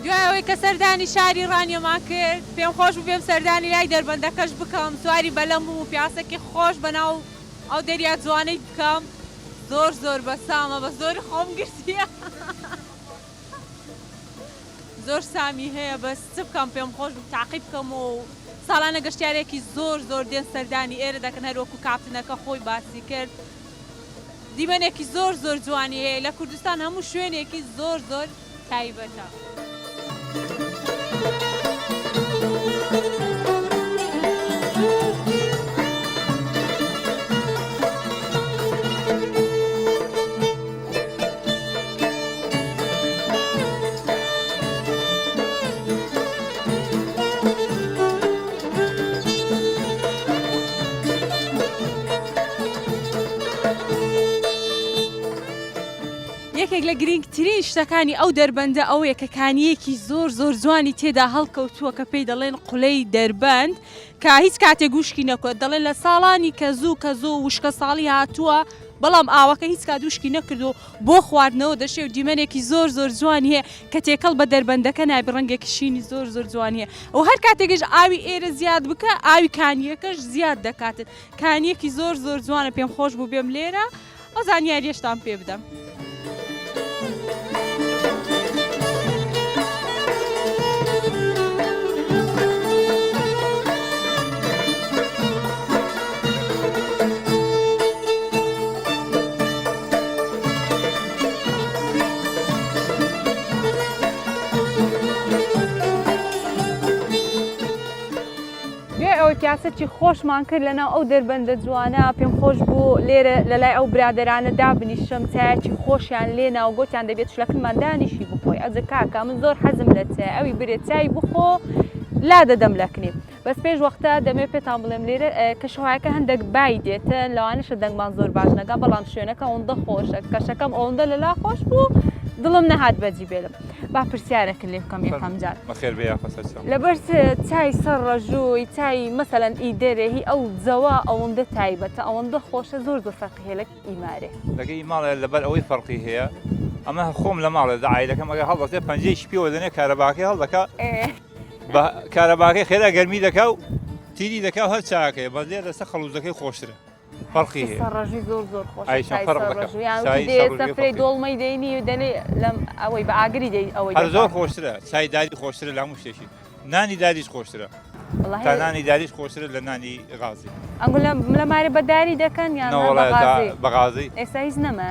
دوایەوەی کە سەردانی شاری ڕانیەمان کرد پێم خۆش بوو پێم سەردانی لای دەربەندەکەش بکەم سواری بەلەم بوو و پیاسێکی خۆش بەناو ئەو دەریا جوانەی بکەم زۆر بەسامە بە زۆر خۆم گرتیە زۆر سامی هەیە بەس چ بکەم پێم خۆش بوو تاقی بکەم و ساڵانە گەشتیارێکی زۆر دێن سەردانی ئێرە دەکەن هەروەکو کاپتنەکە خۆی باسی کرد دیمەنێکی زۆر جوانی هەیە لە کوردستان هەموو شوێنێکی زۆر تایبەتە. یەکێک لە گرنگترین شتەکانی ئەو دەربەندە ئەوەیە کە کانیەکی زۆر جوانی تێدا هەڵکەوتووە کە پێی دەڵێن قولەی دەربەند کە هیچ کاتێک گوشکی نەکوت دەڵێن لە ساڵانی کەزوو وشکە ساڵی هاتووە بەڵام ئاوەکە هیچ کات دوشکی نەکردو بۆ خواردنەوە دەشێ و دیمەنێکی زۆر جوانی هەیە کە تێکەڵ بە دەربەندەکە نابی ڕەنگێکی شینی زۆر جوانی هەیە و هەر کاتێکش ئاوی ئێرە زیاد بکە ئاوی کانیەکەش زیاد دەکاتن کانیەکی زۆر جوانە پێم خۆش بوو بێم لێرە ئەو زانیاریەشتان پێ بدەم. پیاسەی خۆشمان کرد لەناو ئەو دەربەندە جوانە پێم خۆش بوو لێرە لەلای ئەو برادرانە دابنیشم چایەکی خۆشیان لێنا و گوتیان دەبێت شلەکەمان دانیشی بخۆی ئەجە کاکە من زۆر حەزم لە چای ئەوی برێت چای بخۆ لا دەدەم لەکنێ بەس پێش وەختە دەمێ پێتان بڵێم لێرە کەشەوایەکە هەندێک بای دێتن لەوانەشە دەنگمان زۆر باش نەکە بەڵام شوێنەکە ئەوەندە خۆشە کەشەکەم ئەوەندە لەلا خۆش بوو دڵم نەهات بەجی بێلم با پرسیارەکە لێ بکەم یەکەم جار لەبەر چای سەر ڕەژووی چای مەسەلەن ئیدەرێ هی ئەو جەوا ئەوەندە تایبەتە ئەوەندە خۆشە زۆر فەرقی هەیە لە ئیمارێ لەگەی ماڵێ لەبەر ئەوەی فەرقی هەیە ئەمە خۆم لە ماڵێ داعایلەکەم ئەگە هەڵدەستێ پەنجەی پێوە دەنێ کارەباکەی هەڵدەکا کارەباکەی خێرا گەرمی دەکا و تیری دەکا و هەر چاکەیە بەس لێ دەستە خەڵوزەکەی خۆشترە فەرقی هەیە سەرڕەژوی زۆر خۆش سەفرەی دۆڵمەی دەینی و دەنێ لەم ئەوەی بە ئاگری دەی ئەوەی هەر زۆر خۆشترە چای داری خۆشترە لە هەموو شتێکی نانی داریش خۆشترە تا نانی داریش خۆشترە لە نانی غازی ئەنگو لە مارە بەداری دەکەن یان بەغازی ئێستا هیچ نەما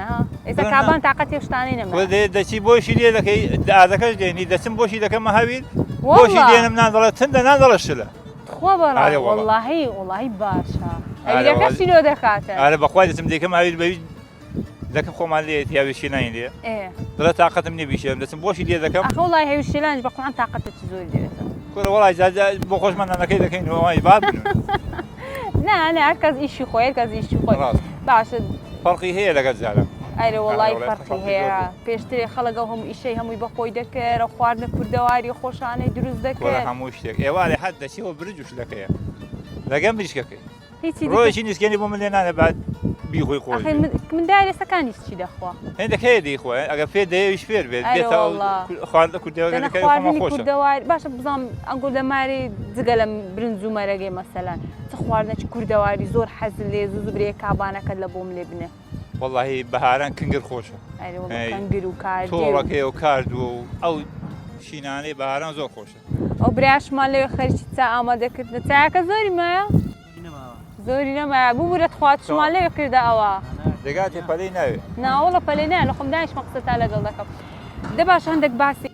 ئێستا کابان تااقەت هێشتانەی نەما دەچی بۆشی لێ دەکەی ئازەکەش دێنی دەچم بۆشی دەکەم هەویر بۆشی دێنم نان تندە نان دەڵە شلە خوا بەڕای وەڵاهی باشە ئەویەکەشی لۆ دەکاتە ئارە بەخوای دەچم دێکەم هەویر بەوی دەکەم خۆمان لێ یاویشی ناین لێ دڵە تااقەتم نیە بیشێم دەچم بۆشی لێ دەکەم وڵای هەویشیلانج بەقوان تااقەتت زۆر دێتەوە کورە وڵای بۆ خۆشمانەکەی دەکەین وای باد بنون نه هەرکەس ئیشی خۆی هەرکەس ئیشی خۆی باشە فەرقی هەیە لەگەڵ جارە ئەرێ وڵای فەرقی هەیە پێشترێ خەڵەکە هەموو ئیشەی هەمووی بەخۆی دەکرد خواردنە کوردەواری خۆشانەی دروست دەکرد هەموو شتێک ئێوارێ حەت دەچیەوە برج و شلەکەیە لەگەم بریشکەکەی ڕۆیشی نسکێنی بۆ من لێ نانە بعد بیخۆی خۆی من دایرێسەکانیش چی دەخوا هێندەکەی دەیخۆ ئەگە پێ دەیەویش فێر بێت بێتەوە خواردنە کوردەوەی خۆشە باشە بزانام ئەنگۆ دەماری جگە لە برنج و مەرەگەی مەسەلەن چ خواردنەی کوردەواری زۆر حەز لێ زوزبرێ کابانەکەت لە بۆم لێ بنێ واللهی بەهاران کنگر خۆشە کنگر و تۆڕەکەی و کاردووە و ئەو شینانەی بەهاران زۆر خۆشە ئەو براشمان لەوێ خەرچی چا ئامادەکردنە چایەکە زۆری مایە زۆری نەمایە ببوورە خواتشمان لەوێ کردە ئەوە دەگاتێ پەلەی ناوێ ناوەڵە پەلەی نایە لە خۆم دانیش مەقسە تا لەگەڵ دەکەم دە باش هەندێک باسی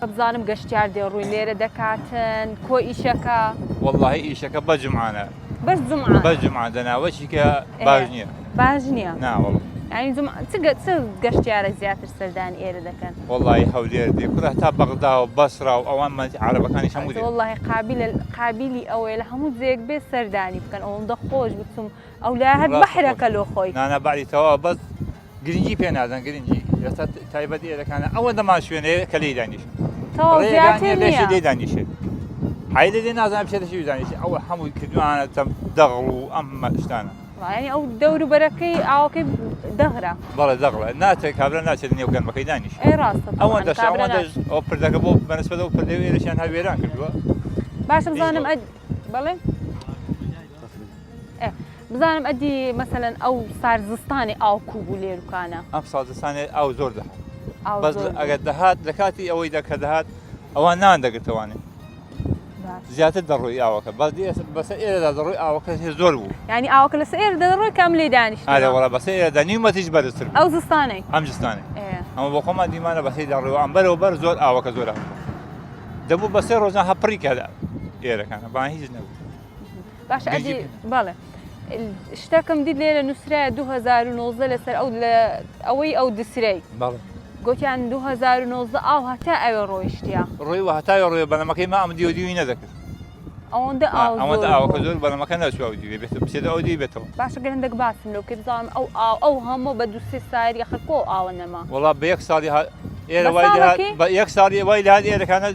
بزانم گەشتیار دێ ڕووی لێرە دەکاتن کۆ ئیشەکە واللهی ئیشەکە بەجمعانە بەس جمعە بەجمعان دەناوەشی کە باش نییە باش نییە ناوەڵ ینی چ گەشتیارە زیاتر سەردانی ئێرە دەکەن واللهی هەولێر دێ کوڕە تا بەغدا و بەسرا و ئەوان عەرەبەکانی هەموو دێ واللهی قابلی ئەوەیە لە هەموو جێک بێ سەردانی بکەن ئەوەندە خۆش بچم ئەو لا هەر بەحرەکە لۆ خۆی نانە باریتەوە بەس گرنگی پێ نادەن گرنگی ئێستا تایبەت ئێرەکانە ئەوە دەمان شوێنەیە کە لێی دانیشن زیاتر لێ دانیشێت حیدە دێ نازانم پێدەشی دانیشێ ئەوە هەمووی کردوانە دەغڵ و ئەم شتانە يعني ئەو دەوروبەرەکەی ئاوەکەی دەغرا بەڵێ دەغڵە ناچێت کابرا ناچێت نێو گەرمەکەی دانیش ئەی ڕاستە ئەوەندە ئەو پردەکە بۆ بەنسبەت ئەو پردەی ئێرەشیان هەوێران کردووە باشە بزانم بەڵێ بزانم ئەدی مەسەلەن ئەو سارزستانی ئاوکوو بوو لێروکانە ئەم سازستانی ئاو زۆر دەهات بەس ئەگەر دەهات لە کاتی ئەوەی دەکە دەهات ئەوان نان دەگرتەوانێت زیاتر دەڕۆی ئاوەکە بەسەر ئێرەدا دەڕۆی ئاوەکە زۆر بوو ینی ئاوەکە لەسەر ئێرە دەڕۆی کام لێ دانیشت وەڵا بەسەر ئێرەدا نیمەتیش بەرزتر ئەو زستانەی ئەم جستانێ ئەمە بۆ خۆمان دیمانە بەسەری دەڕۆیەوە ئەم بەرەوە بەر زۆر ئاوەکە زۆر دەبوو بەسەر ڕۆژان هەپڕی کەدا ئێرەکانە بان هیچ نەبوو باش ئەدی بەڵێ شتێکم دیت لێرە نووسرایە 2019 لەسەر ئەوەی ئەو دسرەی گوتیان 2019 ئاو هەتا ئەوێ ڕۆیشتیا ڕۆیوە هەتای ڕۆیە بەلەمەکەی ما ئەم دیودیوی نەدەکرد ئەوەندە ئاوەکە زۆر بەلەمەکە نەچواو دیوێ بێت بچێتە ئەو دی بێتەوە باشە گە هەندێک باسم لەو کە بزانم ئەو هەموو بە دووسێ ساری خەکۆ ئاوە نەما وەڵا بە یەک ساڵی ئێرە بە یەک ساڵی وای لە ئێرەکانە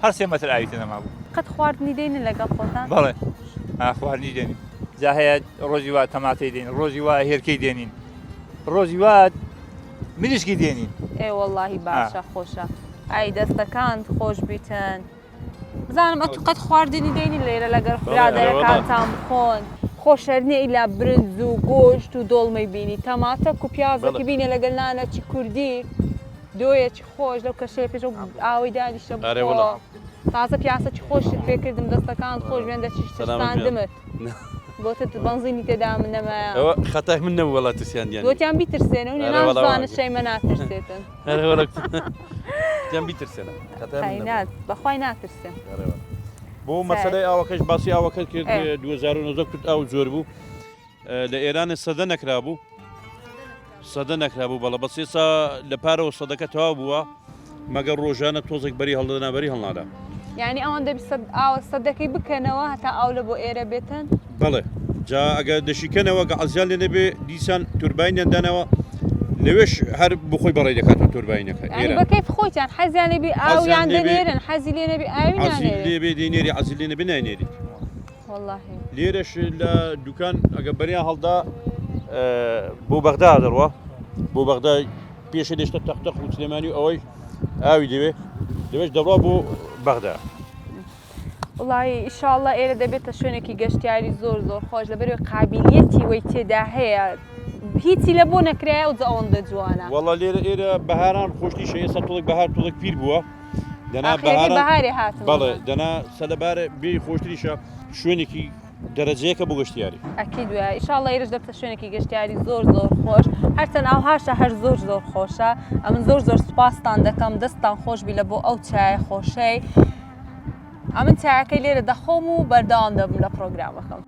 هەر 3 مەتر ئاویتە نەما بوو قەت خواردنی دێنن لەگەڵ خۆتان بەڵێ خواردنی دێنین جا هەیە ڕۆژی وا تەماتەی دێنین ڕۆژی وا هێرکەی دێنین ڕۆژی وا مریشکی دێنین ئێ وەڵاهی باشە خۆشە ئای دەستەکان خۆش بیتن بزانم قەت خواردنی دێنی لێرە لەگەر برادەرەکانتان بخۆن خۆشەرنێ ئیلا برنج و گۆشت و دۆڵمەی بینی تەماتە و پیازێکی بینێ لەگەڵ نانەکی کوردی دۆیەکی خۆش لەو کەشەیە پێش ئاوی دانیشتە بخۆ تازە پیاسەکی خۆشت پێکردم دەستەکان خۆش وێن دەچیشتاندمت بۆتت بەنزینی تێدا من نەمایە خەتای من نەبوو وڵات ترسیان گوتیان بیترسێنە و نازانە شەیمە ناترسێتن بیترسێنە بەخوای ناترسێن بۆ مەسەلەی ئاوەکەش باسی ئاوەکە کرد 2009 کرد ئاو زۆر بوو لە ئێرانە سەدە نەکرابوو سەدە نەکرابوو بەڵە بە سێ سا لە پارەوە سەدەکە تەواو بووە مەگەر ڕۆژانە تۆزێک بەری هەڵدەنا بەری هەڵنادا یعنی ئەوەن دەبی سەدەکەی بکەنەوە هەتا ئاو لە بۆ ئێرە بێتن بەڵێ جا ئەگە دەشیکەنەوە گە عەزیان لێ نەبێ دیسان تورباینیان دانەوە لەوێش هەر بخۆی بەڕێ دەکاتەوە تورباینەکە بەکەیف خۆیان حەزیان لێبی ئاویان دەنێرن حەزی لێ نەبی ئاوی لێبێ دێنێری عەزی لێ نەبێ نانێریت لێرەش لە دوکان ئەگە بەریان هەڵدا بۆ بەغدا دەڕوە بۆ بەغدا پێشە دێشتە تەختەق و سلێمانی و ئەوەی ئاوی دەوێ لەوێش دەڕوا بۆ بەغدا وڵی ئیشاڵڵە ئێرە دەبێتە شوێنێکی گەشتیاری زۆر زۆر خۆش لەبەرێ قابلیەتی وەی تێدا هەیە هیچی لە بۆ نەکرایە و ئەوەندە جوانە وەڵا لێرە ئێرە بەهاران خۆشتی شەیە تۆڵێک بەهار تۆڵێک پیر بووە دەنا بەهارێ هاتن بەڵێ دەنا سەلەبارە بێ خۆشتریشە شوێنێکی دەرەجەیەکە بۆ گەشتیاری ئەکی دوایە ئیشاڵڵە ئێرەش دەبتە شوێنێکی گەشتیاری زۆر زۆر خۆش هەرچەند ئاوهاشە هەر زۆر زۆر خۆشە ئەمن زۆر زۆر سوپاستان دەکەم دەستان خۆشبی لە بۆ ئەو چایە خۆشەی ئەمن چایەکەی لێرە دەخۆم و بەردەوام دەبم لە پرۆگرامەکەم.